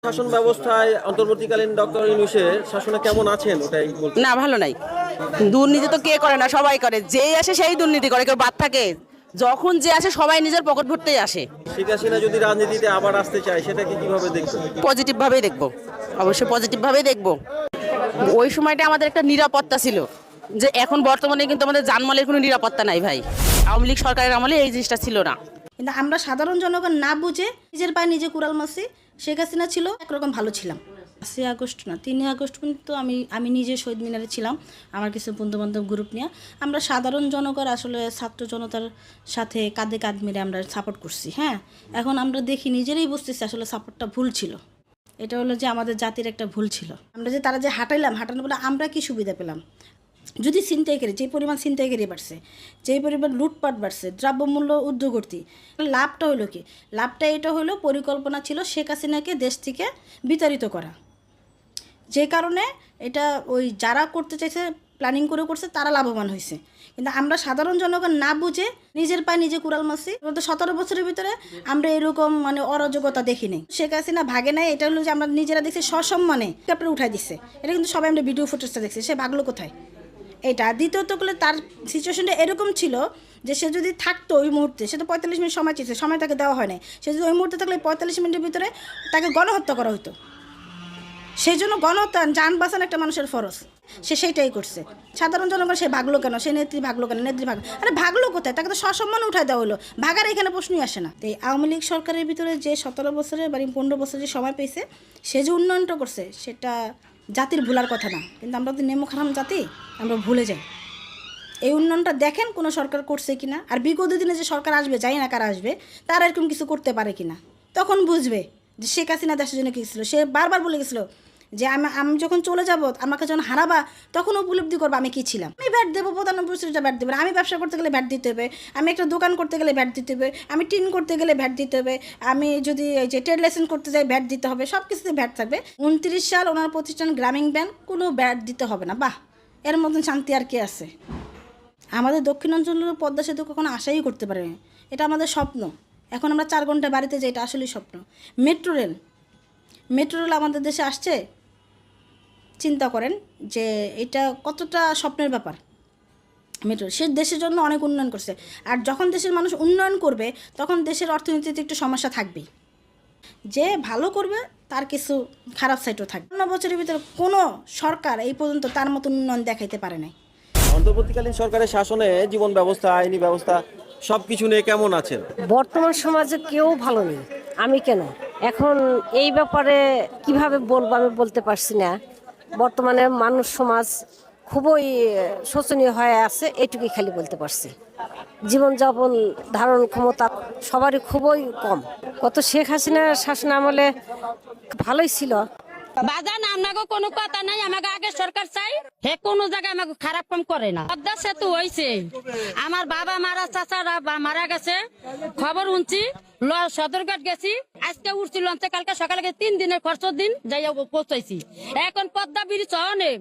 শাসন ব্যবস্থায় অন্তর্বর্তীকালীন ডক্টর ইউনূসের শাসনে কেমন আছেন ওটাই বলতে। না, ভালো নাই। দুর্নীতি তো কে করে না, সবাই করে। যেই আসে সেই দুর্নীতি করে, কেউ বাদ থাকে? যখন যে আসে সবাই নিজের পকেট ভরতেই আসে। শেখ হাসিনা যদি রাজনীতিতে আবার আসতে চায় সেটাকে কিভাবে দেখবেন? পজিটিভ ভাবেই দেখবো, অবশ্যই পজিটিভ ভাবেই দেখবো। ওই সময়টা আমাদের একটা নিরাপত্তা ছিল, যে এখন বর্তমানে কিন্তু আমাদের জানমালের কোনো নিরাপত্তা নাই ভাই। আওয়ামী লীগ সরকারের আমলে এই জিনিসটা ছিল না। কিন্তু আমরা সাধারণ জনগণ না বুঝে নিজের পায়ে নিজে কুড়াল মারছি। শেখ হাসিনা ছিল একরকম ভালো ছিলাম। 5 আগস্ট না, 3 আগস্ট পর্যন্ত আমি নিজে শহীদ মিনারে ছিলাম আমার কিছু বন্ধুবান্ধব গ্রুপ নিয়ে। আমরা সাধারণ জনগণ আসলে ছাত্র জনতার সাথে কাঁধে কাঁধ মেরে আমরা সাপোর্ট করছি। হ্যাঁ, এখন আমরা দেখি নিজেরাই বুঝতেছি আসলে সাপোর্টটা ভুল ছিল। এটা হলো যে আমাদের জাতির একটা ভুল ছিল। আমরা যে তারা যে হাঁটানোর বলে আমরা কি সুবিধা পেলাম? যদি ছিনতাইকারী যে পরিমাণ ছিনতাইকারী বাড়ছে, যেই পরিমাণ লুটপাট বাড়ছে, দ্রব্যমূল্য ঊর্ধ্বগতি, লাভটা হলো কি? লাভটা এটা হলো পরিকল্পনা ছিল শেখ হাসিনাকে দেশ থেকে বিতাড়িত করা। যে কারণে এটা ওই যারা করতে চাইছে, প্ল্যানিং করে করছে, তারা লাভবান হয়েছে। কিন্তু আমরা সাধারণ জনগণ না বুঝে নিজের পায়ে নিজে কুড়াল মারছি। 17 বছরের ভিতরে আমরা এরকম অরাজকতা দেখি নাই। শেখ হাসিনা ভাগে নাই, এটা হলো যে আমরা নিজেরা দেখছি সসম্মানে তারপরে উঠাই দিচ্ছে। এটা কিন্তু সবাই আমরা ভিডিও ফুটেজটা দেখছি। সে ভাগলো কোথায়? এটা দ্বিতীয়ত করলে তার সিচুয়েশনটা এরকম ছিল যে সে যদি থাকতো ওই মুহূর্তে, সে তো 45 মিনিট সময় চেয়েছে, সময় তাকে দেওয়া হয় নাই। সে যদি ওই মুহূর্তে থাকলে 45 মিনিটের ভিতরে তাকে গণহত্যা করা হতো। সেই জন্য গণহত্যা, যান বাঁচানো একটা মানুষের ফরজ। সে সেইটাই করছে। সাধারণ জনগণ সে ভাগলো কেন? সে নেত্রী ভাগলো কেন? নেত্রী ভাগলো, আরে ভাগলো কোথায়? তাকে তো সসম্মানে উঠায় দেওয়া হলো। ভাগার এখানে প্রশ্নই আসে না। তো এই আওয়ামী লীগ সরকারের ভিতরে যে 17 বছরের বা 15 বছরের যে সময় পেয়েছে, সে যে উন্নয়নটা করছে সেটা জাতির ভুলার কথা না। কিন্তু আমরা তো নেমো খারাম জাতি, আমরা ভুলে যাই। এই উন্নয়নটা দেখেন কোনো সরকার করছে কিনা। আর বিগত দিনে যে সরকার আসবে, জানি না কারা আসবে, তারা এরকম কিছু করতে পারে কিনা। তখন বুঝবে যে শেখ হাসিনা দেশের জন্য কী ছিল। সে বারবার বলে গেছিলো যে আমি যখন চলে যাব, আমাকে যখন হারাবা, তখন উপলব্ধি করবো আমি কী ছিলাম। আমি ভ্যাট দেবো, প্রধানমন্ত্রীটা ভ্যাট দেবে। আমি ব্যবসা করতে গেলে ভ্যাট দিতে হবে, আমি একটা দোকান করতে গেলে ভ্যাট দিতে হবে, আমি টিন করতে গেলে ভ্যাট দিতে হবে, আমি যদি এই যে ট্রেড লাইসেন্স করতে যাই ভ্যাট দিতে হবে। সব কিছুতে ভ্যাট থাকবে। 29 সাল ওনার প্রতিষ্ঠান গ্রামীণ ব্যাংক, কোনো ভ্যাট দিতে হবে না। বাহ, এর মতন শান্তি আর কি আছে? আমাদের দক্ষিণাঞ্চলের পদ্মা সেতু কখনো আশাই করতে পারে না। এটা আমাদের স্বপ্ন। এখন আমরা 4 ঘন্টা বাড়িতে যাই, এটা আসলেই স্বপ্ন। মেট্রো রেল আমাদের দেশে আসছে। চিন্তা করেন যে এটা কতটা স্বপ্নের ব্যাপার। মেট্রো সে দেশের জন্য অনেক উন্নয়ন করছে। আর যখন দেশের মানুষ উন্নয়ন করবে, তখন দেশের অর্থনীতিতে একটু সমস্যা থাকবেই। যে ভালো করবে তার কিছু খারাপ সাইডও থাকবে। 15 বছরের ভিতরে কোনো সরকার এই পর্যন্ত তার মতন উন্নয়ন দেখাইতে পারে নাই। অন্তর্বর্তীকালীন সরকারের শাসনে জীবন ব্যবস্থা, আইনি ব্যবস্থা সবকিছু নিয়ে কেমন আছেন? বর্তমান সমাজে কেউ ভালো নেই। আমি কেন এখন এই ব্যাপারে কিভাবে বলবো আমি বলতে পারছি না। বর্তমানে মানুষ সমাজ খুবই শোচনীয় হয়ে আছে, এইটুকুই খালি বলতে পারছি। জীবনযাপন ধারণ ক্ষমতা সবারই খুবই কম। কত শেখ হাসিনার শাসন আমলে ভালোই ছিল। বাজান আমাকে কোনো কথা নাই, আমাকে আগে সরকার চাই। হে কোনো জায়গায় আমাকে খারাপ কম করে না। পদ্মা সেতু হয়েছে, আমার বাবা মারা চাচারা মারা গেছে, খবর শুনছি। সদরঘাট গেছি, আজকে উঠছি লঞ্চে, কালকে সকালে 3 দিনের খরচ দিন যাই পৌঁছাইছি। এখন পদ্মা ব্রিজ হনে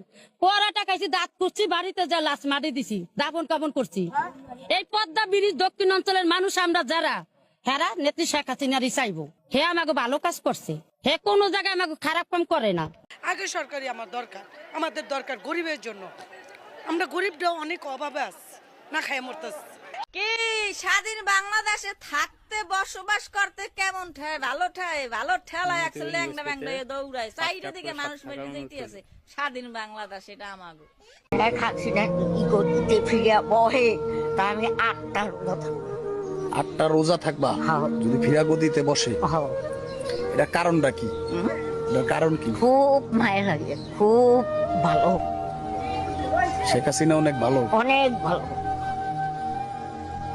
পরাটা খাইছি, দাঁত করছি, বাড়িতে যা লাশ মারি দিছি, দাপন কাপন করছি। এই পদ্মা ব্রিজ দক্ষিণ অঞ্চলের মানুষ আমরা যারা, হেরা নেত্রী শেখ হাসিনারই চাইবো। হে আমাকে ভালো কাজ করছে, হে কোনো জায়গায় আমাকে খারাপ কাম করে না। আগে সরকারি আমাদের দরকার গরিবের জন্য। আমরা গরিবরাও অনেক অভাবে আছি, না খাই মরতেছি। কি স্বাধীন বাংলাদেশে থাকতে বসবাস করতে কেমন ঠায়? ভালো ঠেলা একশো ল্যাংডা ব্যাংডা দৌড়ায়, চাইটা দিকে মানুষ মেরে যেতে আছে। স্বাধীন বাংলাদেশ এটা আমাগো। কি করতে ফিরিয়া বহে তা আমি 8টা রোজা থাকবা যদি ফিরা গদিতে বসে। এটা কারণটা কি? কারণ কি? খুব মায়ের লাগে, খুব ভালো। শেখ হাসিনা অনেক ভালো, অনেক ভালো।